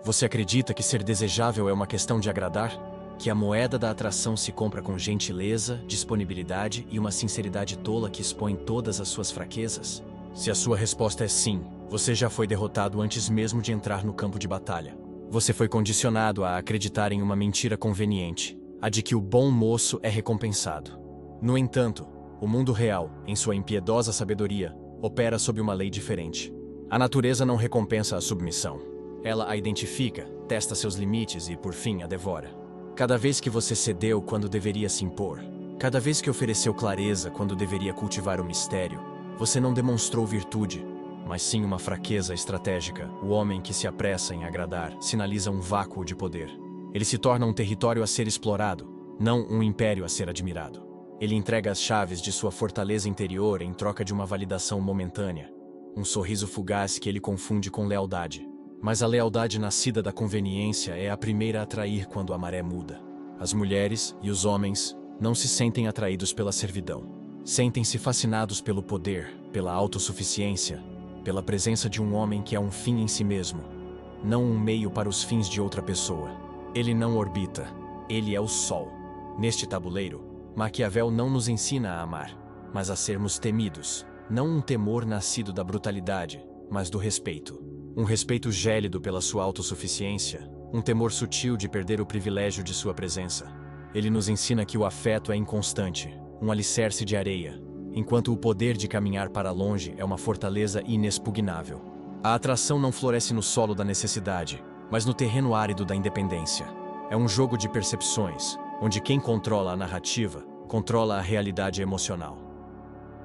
Você acredita que ser desejável é uma questão de agradar? Que a moeda da atração se compra com gentileza, disponibilidade e uma sinceridade tola que expõe todas as suas fraquezas? Se a sua resposta é sim, você já foi derrotado antes mesmo de entrar no campo de batalha. Você foi condicionado a acreditar em uma mentira conveniente, a de que o bom moço é recompensado. No entanto, o mundo real, em sua impiedosa sabedoria, opera sob uma lei diferente. A natureza não recompensa a submissão. Ela a identifica, testa seus limites e, por fim, a devora. Cada vez que você cedeu quando deveria se impor, cada vez que ofereceu clareza quando deveria cultivar o mistério, você não demonstrou virtude, mas sim uma fraqueza estratégica. O homem que se apressa em agradar sinaliza um vácuo de poder. Ele se torna um território a ser explorado, não um império a ser admirado. Ele entrega as chaves de sua fortaleza interior em troca de uma validação momentânea, um sorriso fugaz que ele confunde com lealdade. Mas a lealdade nascida da conveniência é a primeira a atrair quando a maré muda. As mulheres e os homens não se sentem atraídos pela servidão. Sentem-se fascinados pelo poder, pela autossuficiência, pela presença de um homem que é um fim em si mesmo, não um meio para os fins de outra pessoa. Ele não orbita, ele é o sol. Neste tabuleiro, Maquiavel não nos ensina a amar, mas a sermos temidos, não um temor nascido da brutalidade, mas do respeito. Um respeito gélido pela sua autossuficiência, um temor sutil de perder o privilégio de sua presença. Ele nos ensina que o afeto é inconstante, um alicerce de areia, enquanto o poder de caminhar para longe é uma fortaleza inexpugnável. A atração não floresce no solo da necessidade, mas no terreno árido da independência. É um jogo de percepções, onde quem controla a narrativa, controla a realidade emocional.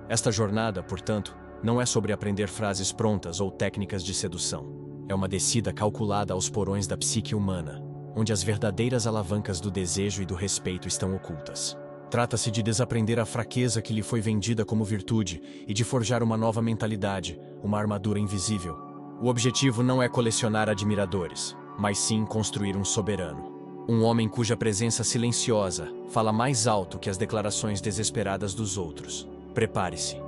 Esta jornada, portanto, não é sobre aprender frases prontas ou técnicas de sedução. É uma descida calculada aos porões da psique humana, onde as verdadeiras alavancas do desejo e do respeito estão ocultas. Trata-se de desaprender a fraqueza que lhe foi vendida como virtude e de forjar uma nova mentalidade, uma armadura invisível. O objetivo não é colecionar admiradores, mas sim construir um soberano. Um homem cuja presença silenciosa fala mais alto que as declarações desesperadas dos outros. Prepare-se.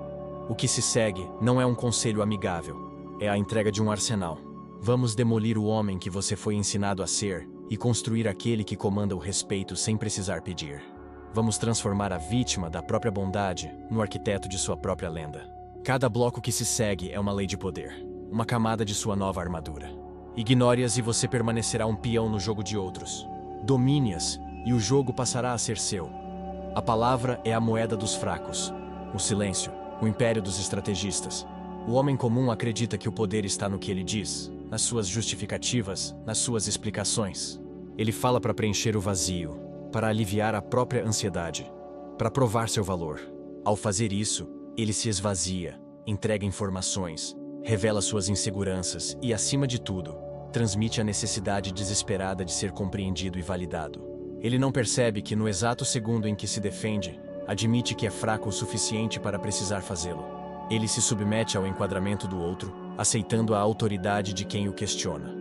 O que se segue não é um conselho amigável, é a entrega de um arsenal. Vamos demolir o homem que você foi ensinado a ser e construir aquele que comanda o respeito sem precisar pedir. Vamos transformar a vítima da própria bondade no arquiteto de sua própria lenda. Cada bloco que se segue é uma lei de poder, uma camada de sua nova armadura. Ignore-as e você permanecerá um peão no jogo de outros. Domine-as e o jogo passará a ser seu. A palavra é a moeda dos fracos. O silêncio, o império dos estrategistas. O homem comum acredita que o poder está no que ele diz, nas suas justificativas, nas suas explicações. Ele fala para preencher o vazio, para aliviar a própria ansiedade, para provar seu valor. Ao fazer isso, ele se esvazia, entrega informações, revela suas inseguranças e, acima de tudo, transmite a necessidade desesperada de ser compreendido e validado. Ele não percebe que, no exato segundo em que se defende, admite que é fraco o suficiente para precisar fazê-lo. Ele se submete ao enquadramento do outro, aceitando a autoridade de quem o questiona.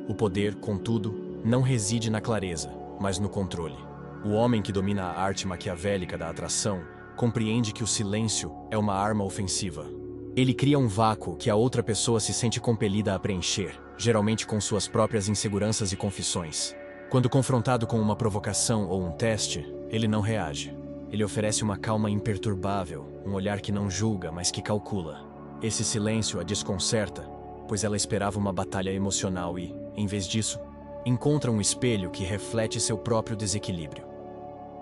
O poder, contudo, não reside na clareza, mas no controle. O homem que domina a arte maquiavélica da atração compreende que o silêncio é uma arma ofensiva. Ele cria um vácuo que a outra pessoa se sente compelida a preencher, geralmente com suas próprias inseguranças e confissões. Quando confrontado com uma provocação ou um teste, ele não reage. Ele oferece uma calma imperturbável, um olhar que não julga, mas que calcula. Esse silêncio a desconcerta, pois ela esperava uma batalha emocional e, em vez disso, encontra um espelho que reflete seu próprio desequilíbrio.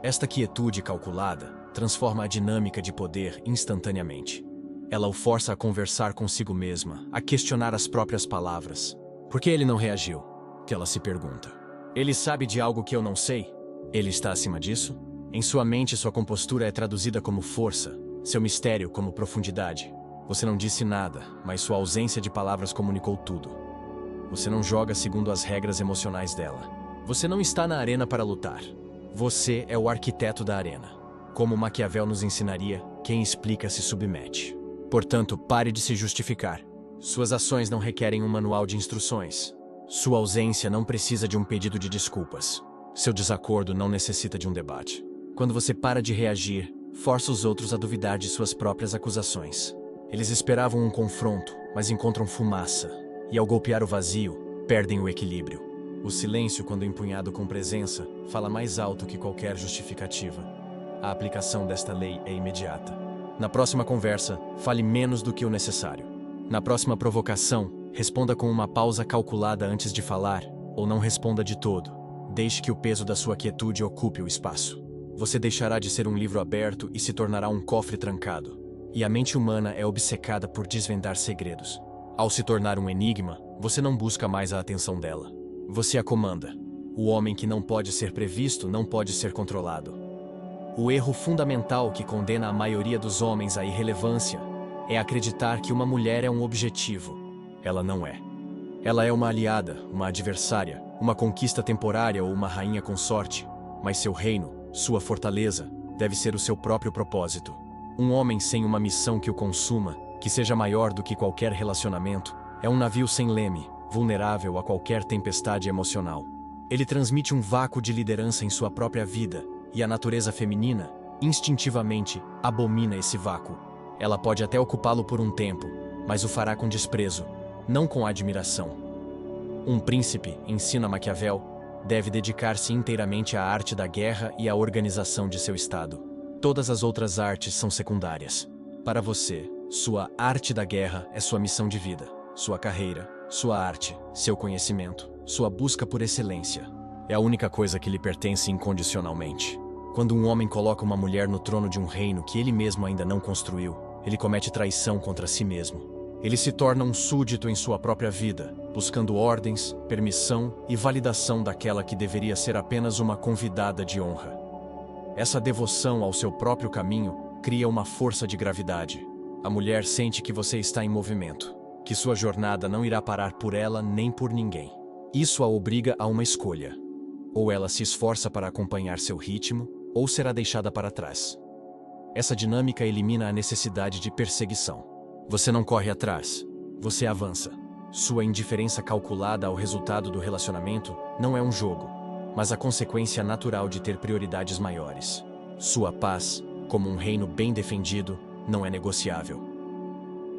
Esta quietude calculada transforma a dinâmica de poder instantaneamente. Ela o força a conversar consigo mesma, a questionar as próprias palavras. Por que ele não reagiu? Que ela se pergunta. Ele sabe de algo que eu não sei? Ele está acima disso? Em sua mente, sua compostura é traduzida como força, seu mistério como profundidade. Você não disse nada, mas sua ausência de palavras comunicou tudo. Você não joga segundo as regras emocionais dela. Você não está na arena para lutar. Você é o arquiteto da arena. Como Maquiavel nos ensinaria, quem explica se submete. Portanto, pare de se justificar. Suas ações não requerem um manual de instruções. Sua ausência não precisa de um pedido de desculpas. Seu desacordo não necessita de um debate. Quando você para de reagir, força os outros a duvidar de suas próprias acusações. Eles esperavam um confronto, mas encontram fumaça. E ao golpear o vazio, perdem o equilíbrio. O silêncio, quando empunhado com presença, fala mais alto que qualquer justificativa. A aplicação desta lei é imediata. Na próxima conversa, fale menos do que o necessário. Na próxima provocação, responda com uma pausa calculada antes de falar, ou não responda de todo. Deixe que o peso da sua quietude ocupe o espaço. Você deixará de ser um livro aberto e se tornará um cofre trancado. E a mente humana é obcecada por desvendar segredos. Ao se tornar um enigma, você não busca mais a atenção dela. Você a comanda. O homem que não pode ser previsto não pode ser controlado. O erro fundamental que condena a maioria dos homens à irrelevância é acreditar que uma mulher é um objetivo. Ela não é. Ela é uma aliada, uma adversária, uma conquista temporária ou uma rainha consorte, mas seu reino, sua fortaleza, deve ser o seu próprio propósito. Um homem sem uma missão que o consuma, que seja maior do que qualquer relacionamento, é um navio sem leme, vulnerável a qualquer tempestade emocional. Ele transmite um vácuo de liderança em sua própria vida, e a natureza feminina, instintivamente, abomina esse vácuo. Ela pode até ocupá-lo por um tempo, mas o fará com desprezo, não com admiração. Um príncipe, ensina Maquiavel, deve dedicar-se inteiramente à arte da guerra e à organização de seu estado. Todas as outras artes são secundárias. Para você, sua arte da guerra é sua missão de vida, sua carreira, sua arte, seu conhecimento, sua busca por excelência. É a única coisa que lhe pertence incondicionalmente. Quando um homem coloca uma mulher no trono de um reino que ele mesmo ainda não construiu, ele comete traição contra si mesmo. Ele se torna um súdito em sua própria vida, buscando ordens, permissão e validação daquela que deveria ser apenas uma convidada de honra. Essa devoção ao seu próprio caminho cria uma força de gravidade. A mulher sente que você está em movimento, que sua jornada não irá parar por ela nem por ninguém. Isso a obriga a uma escolha. Ou ela se esforça para acompanhar seu ritmo, ou será deixada para trás. Essa dinâmica elimina a necessidade de perseguição. Você não corre atrás, você avança. Sua indiferença calculada ao resultado do relacionamento não é um jogo, mas a consequência natural de ter prioridades maiores. Sua paz, como um reino bem defendido, não é negociável.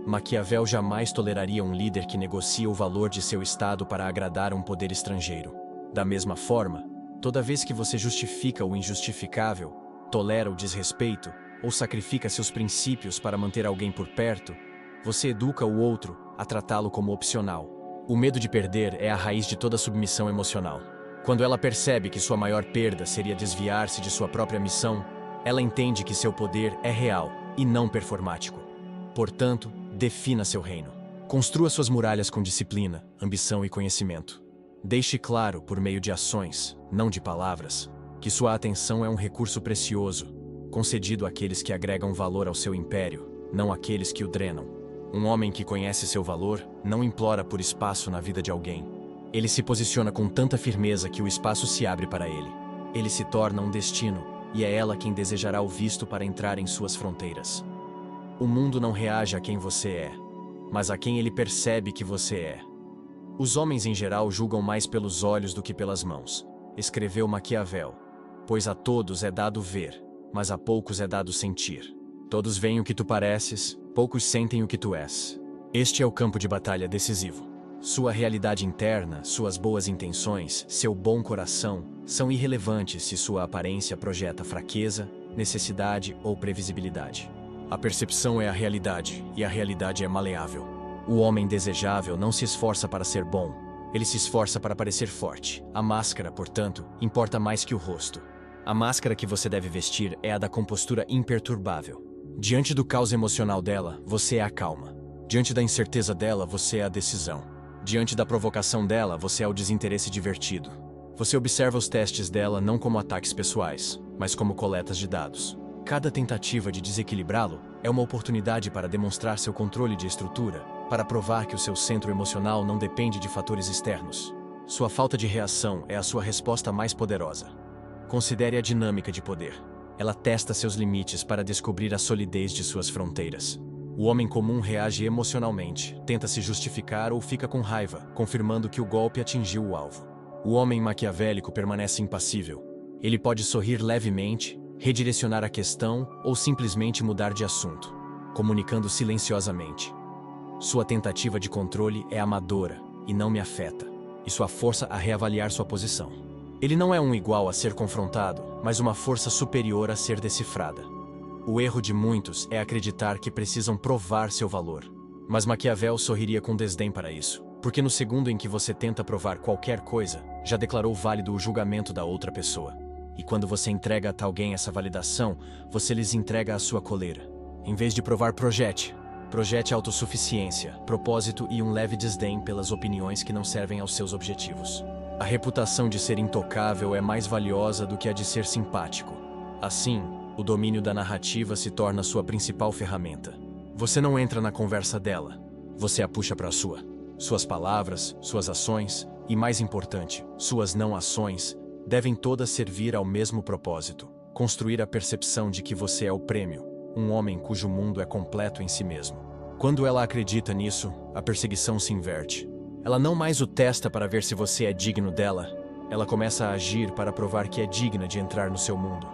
Maquiavel jamais toleraria um líder que negocia o valor de seu estado para agradar um poder estrangeiro. Da mesma forma, toda vez que você justifica o injustificável, tolera o desrespeito ou sacrifica seus princípios para manter alguém por perto, você educa o outro a tratá-lo como opcional. O medo de perder é a raiz de toda submissão emocional. Quando ela percebe que sua maior perda seria desviar-se de sua própria missão, ela entende que seu poder é real e não performático. Portanto, defina seu reino. Construa suas muralhas com disciplina, ambição e conhecimento. Deixe claro, por meio de ações, não de palavras, que sua atenção é um recurso precioso, concedido àqueles que agregam valor ao seu império, não àqueles que o drenam. Um homem que conhece seu valor não implora por espaço na vida de alguém. Ele se posiciona com tanta firmeza que o espaço se abre para ele. Ele se torna um destino, e é ela quem desejará o visto para entrar em suas fronteiras. O mundo não reage a quem você é, mas a quem ele percebe que você é. Os homens em geral julgam mais pelos olhos do que pelas mãos, escreveu Maquiavel, pois a todos é dado ver, mas a poucos é dado sentir. Todos veem o que tu pareces, poucos sentem o que tu és. Este é o campo de batalha decisivo. Sua realidade interna, suas boas intenções, seu bom coração, são irrelevantes se sua aparência projeta fraqueza, necessidade ou previsibilidade. A percepção é a realidade, e a realidade é maleável. O homem desejável não se esforça para ser bom, ele se esforça para parecer forte. A máscara, portanto, importa mais que o rosto. A máscara que você deve vestir é a da compostura imperturbável. Diante do caos emocional dela, você é a calma. Diante da incerteza dela, você é a decisão. Diante da provocação dela, você é o desinteresse divertido. Você observa os testes dela não como ataques pessoais, mas como coletas de dados. Cada tentativa de desequilibrá-lo é uma oportunidade para demonstrar seu controle de estrutura, para provar que o seu centro emocional não depende de fatores externos. Sua falta de reação é a sua resposta mais poderosa. Considere a dinâmica de poder. Ela testa seus limites para descobrir a solidez de suas fronteiras. O homem comum reage emocionalmente, tenta se justificar ou fica com raiva, confirmando que o golpe atingiu o alvo. O homem maquiavélico permanece impassível. Ele pode sorrir levemente, redirecionar a questão ou simplesmente mudar de assunto, comunicando silenciosamente. Sua tentativa de controle é amadora e não me afeta. e sua força a reavaliar sua posição. Ele não é um igual a ser confrontado, mas uma força superior a ser decifrada. O erro de muitos é acreditar que precisam provar seu valor. Mas Maquiavel sorriria com desdém para isso, porque no segundo em que você tenta provar qualquer coisa, já declarou válido o julgamento da outra pessoa. E quando você entrega a alguém essa validação, você lhes entrega a sua coleira. Em vez de provar, projete. Projete autossuficiência, propósito e um leve desdém pelas opiniões que não servem aos seus objetivos. A reputação de ser intocável é mais valiosa do que a de ser simpático. Assim, o domínio da narrativa se torna sua principal ferramenta. Você não entra na conversa dela, você a puxa para a sua. Suas palavras, suas ações e, mais importante, suas não ações devem todas servir ao mesmo propósito: construir a percepção de que você é o prêmio, um homem cujo mundo é completo em si mesmo. Quando ela acredita nisso, a perseguição se inverte. Ela não mais o testa para ver se você é digno dela, ela começa a agir para provar que é digna de entrar no seu mundo.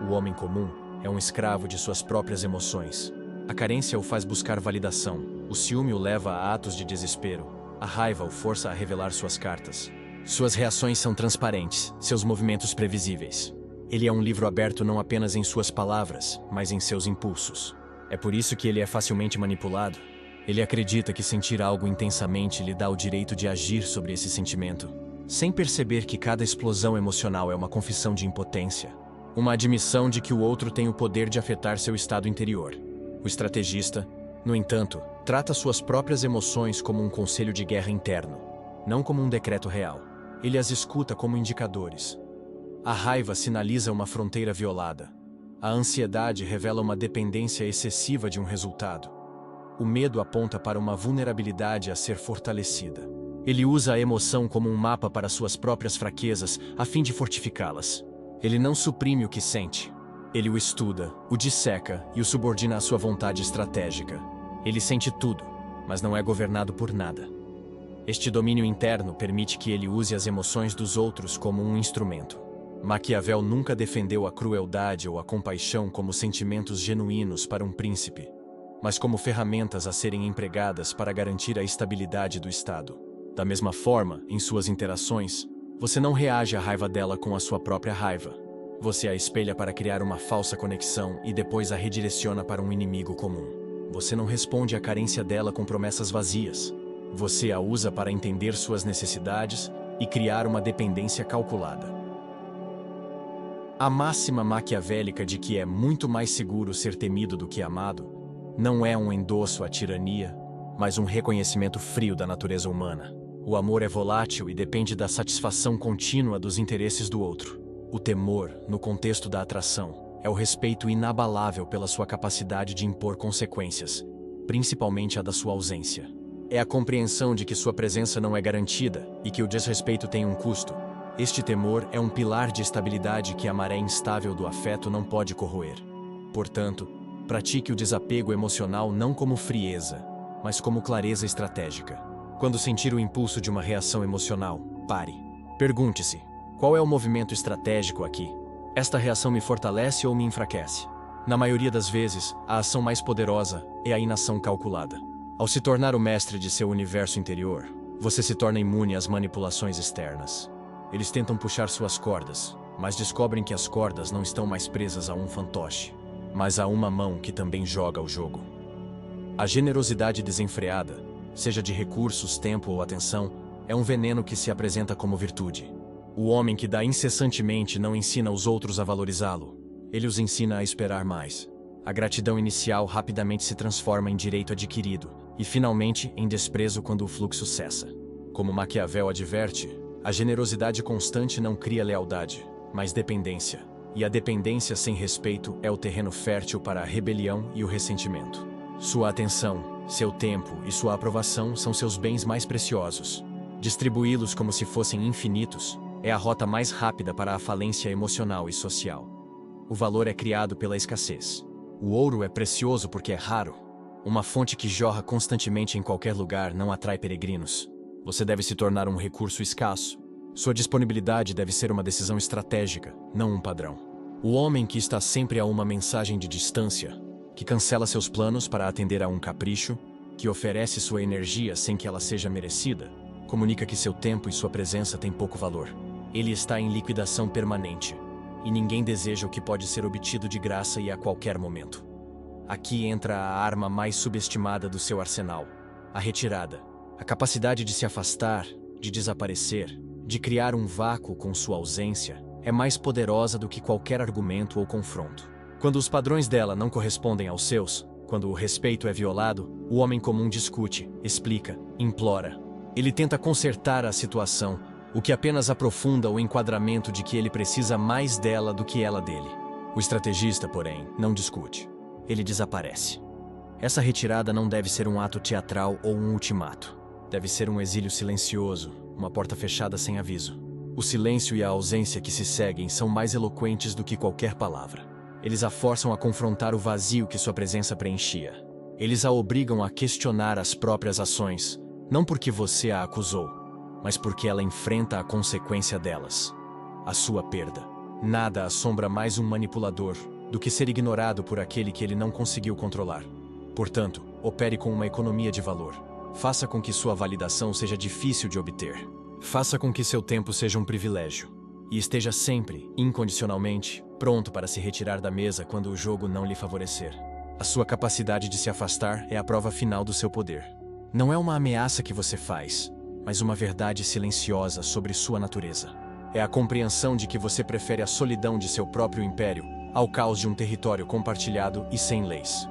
O homem comum é um escravo de suas próprias emoções. A carência o faz buscar validação, o ciúme o leva a atos de desespero, a raiva o força a revelar suas cartas. Suas reações são transparentes, seus movimentos previsíveis. Ele é um livro aberto não apenas em suas palavras, mas em seus impulsos. É por isso que ele é facilmente manipulado. Ele acredita que sentir algo intensamente lhe dá o direito de agir sobre esse sentimento, sem perceber que cada explosão emocional é uma confissão de impotência, uma admissão de que o outro tem o poder de afetar seu estado interior. O estrategista, no entanto, trata suas próprias emoções como um conselho de guerra interno, não como um decreto real. Ele as escuta como indicadores. A raiva sinaliza uma fronteira violada. A ansiedade revela uma dependência excessiva de um resultado. O medo aponta para uma vulnerabilidade a ser fortalecida. Ele usa a emoção como um mapa para suas próprias fraquezas, a fim de fortificá-las. Ele não suprime o que sente. Ele o estuda, o disseca e o subordina à sua vontade estratégica. Ele sente tudo, mas não é governado por nada. Este domínio interno permite que ele use as emoções dos outros como um instrumento. Maquiavel nunca defendeu a crueldade ou a compaixão como sentimentos genuínos para um príncipe, mas como ferramentas a serem empregadas para garantir a estabilidade do Estado. Da mesma forma, em suas interações, você não reage à raiva dela com a sua própria raiva. Você a espelha para criar uma falsa conexão e depois a redireciona para um inimigo comum. Você não responde à carência dela com promessas vazias. Você a usa para entender suas necessidades e criar uma dependência calculada. A máxima maquiavélica de que é muito mais seguro ser temido do que amado não é um endosso à tirania, mas um reconhecimento frio da natureza humana. O amor é volátil e depende da satisfação contínua dos interesses do outro. O temor, no contexto da atração, é o respeito inabalável pela sua capacidade de impor consequências, principalmente a da sua ausência. É a compreensão de que sua presença não é garantida e que o desrespeito tem um custo. Este temor é um pilar de estabilidade que a maré instável do afeto não pode corroer. Portanto, pratique o desapego emocional não como frieza, mas como clareza estratégica. Quando sentir o impulso de uma reação emocional, pare. Pergunte-se: qual é o movimento estratégico aqui? Esta reação me fortalece ou me enfraquece? Na maioria das vezes, a ação mais poderosa é a inação calculada. Ao se tornar o mestre de seu universo interior, você se torna imune às manipulações externas. Eles tentam puxar suas cordas, mas descobrem que as cordas não estão mais presas a um fantoche, mas a uma mão que também joga o jogo. A generosidade desenfreada, seja de recursos, tempo ou atenção, é um veneno que se apresenta como virtude. O homem que dá incessantemente não ensina os outros a valorizá-lo. Ele os ensina a esperar mais. A gratidão inicial rapidamente se transforma em direito adquirido e, finalmente, em desprezo quando o fluxo cessa. Como Maquiavel adverte, a generosidade constante não cria lealdade, mas dependência. E a dependência sem respeito é o terreno fértil para a rebelião e o ressentimento. Sua atenção, seu tempo e sua aprovação são seus bens mais preciosos. Distribuí-los como se fossem infinitos é a rota mais rápida para a falência emocional e social. O valor é criado pela escassez. O ouro é precioso porque é raro. Uma fonte que jorra constantemente em qualquer lugar não atrai peregrinos. Você deve se tornar um recurso escasso. Sua disponibilidade deve ser uma decisão estratégica, não um padrão. O homem que está sempre a uma mensagem de distância, que cancela seus planos para atender a um capricho, que oferece sua energia sem que ela seja merecida, Comunica que seu tempo e sua presença têm pouco valor. Ele está em liquidação permanente, e ninguém deseja o que pode ser obtido de graça e a qualquer momento. Aqui entra a arma mais subestimada do seu arsenal: a retirada. A capacidade de se afastar, de desaparecer, de criar um vácuo com sua ausência, é mais poderosa do que qualquer argumento ou confronto. Quando os padrões dela não correspondem aos seus, quando o respeito é violado, o homem comum discute, explica, implora. Ele tenta consertar a situação, o que apenas aprofunda o enquadramento de que ele precisa mais dela do que ela dele. O estrategista, porém, não discute. Ele desaparece. Essa retirada não deve ser um ato teatral ou um ultimato. Deve ser um exílio silencioso, uma porta fechada sem aviso. O silêncio e a ausência que se seguem são mais eloquentes do que qualquer palavra. Eles a forçam a confrontar o vazio que sua presença preenchia. Eles a obrigam a questionar as próprias ações, não porque você a acusou, mas porque ela enfrenta a consequência delas: a sua perda. Nada assombra mais um manipulador do que ser ignorado por aquele que ele não conseguiu controlar. Portanto, opere com uma economia de valor. Faça com que sua validação seja difícil de obter. Faça com que seu tempo seja um privilégio. E esteja sempre, incondicionalmente, pronto para se retirar da mesa quando o jogo não lhe favorecer. A sua capacidade de se afastar é a prova final do seu poder. Não é uma ameaça que você faz, mas uma verdade silenciosa sobre sua natureza. É a compreensão de que você prefere a solidão de seu próprio império ao caos de um território compartilhado e sem leis.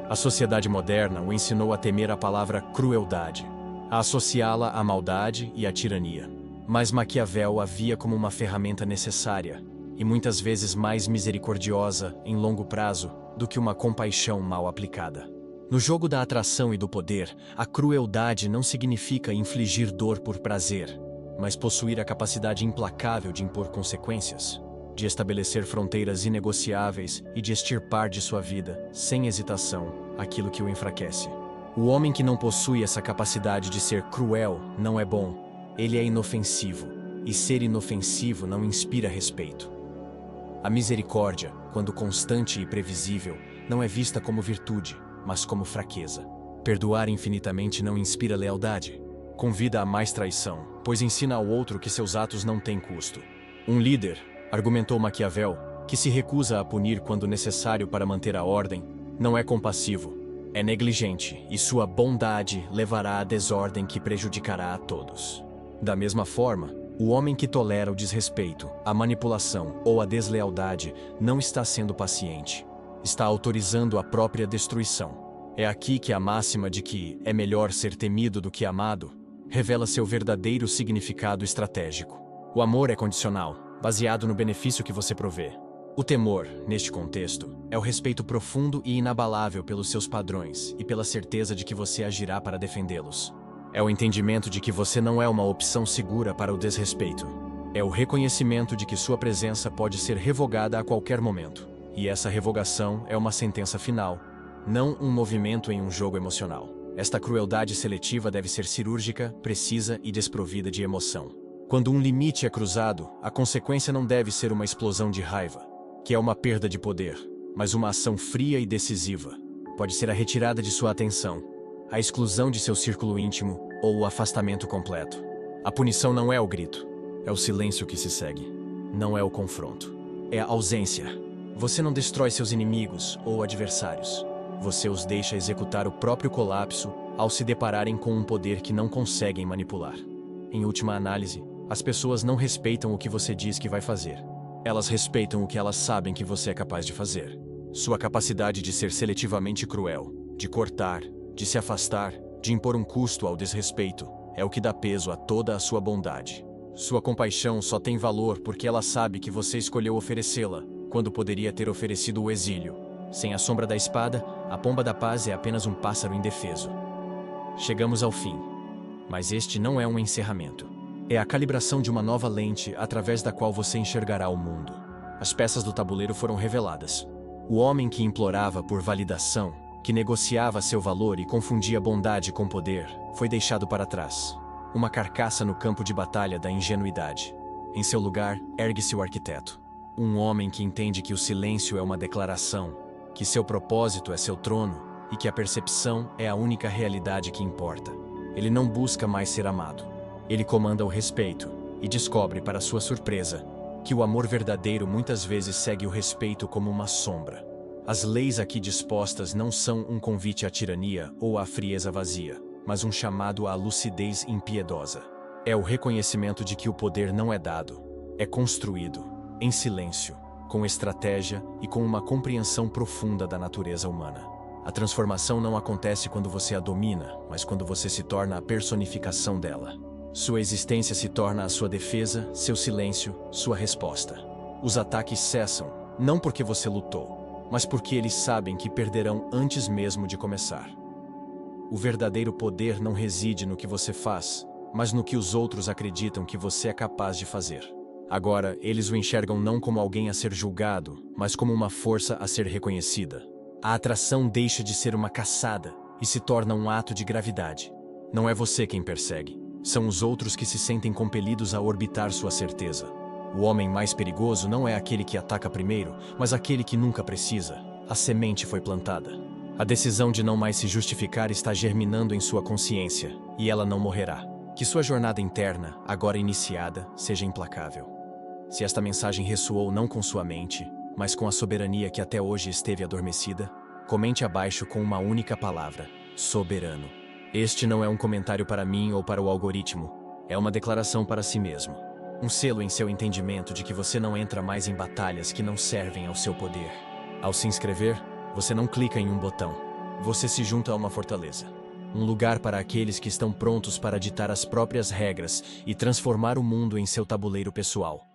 A sociedade moderna o ensinou a temer a palavra crueldade, a associá-la à maldade e à tirania. Mas Maquiavel a via como uma ferramenta necessária e muitas vezes mais misericordiosa em longo prazo do que uma compaixão mal aplicada. No jogo da atração e do poder, a crueldade não significa infligir dor por prazer, mas possuir a capacidade implacável de impor consequências, de estabelecer fronteiras inegociáveis e de extirpar de sua vida, sem hesitação, aquilo que o enfraquece. O homem que não possui essa capacidade de ser cruel não é bom. Ele é inofensivo, e ser inofensivo não inspira respeito. A misericórdia, quando constante e previsível, não é vista como virtude, mas como fraqueza. Perdoar infinitamente não inspira lealdade. Convida a mais traição, pois ensina ao outro que seus atos não têm custo. Um líder, argumentou Maquiavel, que se recusa a punir quando necessário para manter a ordem, não é compassivo, é negligente, e sua bondade levará à desordem que prejudicará a todos. Da mesma forma, o homem que tolera o desrespeito, a manipulação ou a deslealdade não está sendo paciente. Está autorizando a própria destruição. É aqui que a máxima de que é melhor ser temido do que amado revela seu verdadeiro significado estratégico. O amor é condicional, baseado no benefício que você provê. O temor, neste contexto, é o respeito profundo e inabalável pelos seus padrões e pela certeza de que você agirá para defendê-los. É o entendimento de que você não é uma opção segura para o desrespeito. É o reconhecimento de que sua presença pode ser revogada a qualquer momento. E essa revogação é uma sentença final, não um movimento em um jogo emocional. Esta crueldade seletiva deve ser cirúrgica, precisa e desprovida de emoção. Quando um limite é cruzado, a consequência não deve ser uma explosão de raiva, que é uma perda de poder, mas uma ação fria e decisiva. Pode ser a retirada de sua atenção, a exclusão de seu círculo íntimo ou o afastamento completo. A punição não é o grito, é o silêncio que se segue. Não é o confronto, é a ausência. Você não destrói seus inimigos ou adversários. Você os deixa executar o próprio colapso ao se depararem com um poder que não conseguem manipular. Em última análise, as pessoas não respeitam o que você diz que vai fazer. Elas respeitam o que elas sabem que você é capaz de fazer. Sua capacidade de ser seletivamente cruel, de cortar, de se afastar, de impor um custo ao desrespeito, é o que dá peso a toda a sua bondade. Sua compaixão só tem valor porque ela sabe que você escolheu oferecê-la, quando poderia ter oferecido o exílio. Sem a sombra da espada, a pomba da paz é apenas um pássaro indefeso. Chegamos ao fim. Mas este não é um encerramento. É a calibração de uma nova lente através da qual você enxergará o mundo. As peças do tabuleiro foram reveladas. O homem que implorava por validação, que negociava seu valor e confundia bondade com poder, foi deixado para trás. Uma carcaça no campo de batalha da ingenuidade. Em seu lugar, ergue-se o arquiteto. Um homem que entende que o silêncio é uma declaração, que seu propósito é seu trono e que a percepção é a única realidade que importa. Ele não busca mais ser amado. Ele comanda o respeito e descobre, para sua surpresa, que o amor verdadeiro muitas vezes segue o respeito como uma sombra. As leis aqui dispostas não são um convite à tirania ou à frieza vazia, mas um chamado à lucidez impiedosa. É o reconhecimento de que o poder não é dado, é construído, em silêncio, com estratégia e com uma compreensão profunda da natureza humana. A transformação não acontece quando você a domina, mas quando você se torna a personificação dela. Sua existência se torna a sua defesa, seu silêncio, sua resposta. Os ataques cessam, não porque você lutou, mas porque eles sabem que perderão antes mesmo de começar. O verdadeiro poder não reside no que você faz, mas no que os outros acreditam que você é capaz de fazer. Agora, eles o enxergam não como alguém a ser julgado, mas como uma força a ser reconhecida. A atração deixa de ser uma caçada e se torna um ato de gravidade. Não é você quem persegue, são os outros que se sentem compelidos a orbitar sua certeza. O homem mais perigoso não é aquele que ataca primeiro, mas aquele que nunca precisa. A semente foi plantada. A decisão de não mais se justificar está germinando em sua consciência, e ela não morrerá. Que sua jornada interna, agora iniciada, seja implacável. Se esta mensagem ressoou não com sua mente, mas com a soberania que até hoje esteve adormecida, comente abaixo com uma única palavra: soberano. Este não é um comentário para mim ou para o algoritmo, é uma declaração para si mesmo. Um selo em seu entendimento de que você não entra mais em batalhas que não servem ao seu poder. Ao se inscrever, você não clica em um botão, você se junta a uma fortaleza. Um lugar para aqueles que estão prontos para ditar as próprias regras e transformar o mundo em seu tabuleiro pessoal.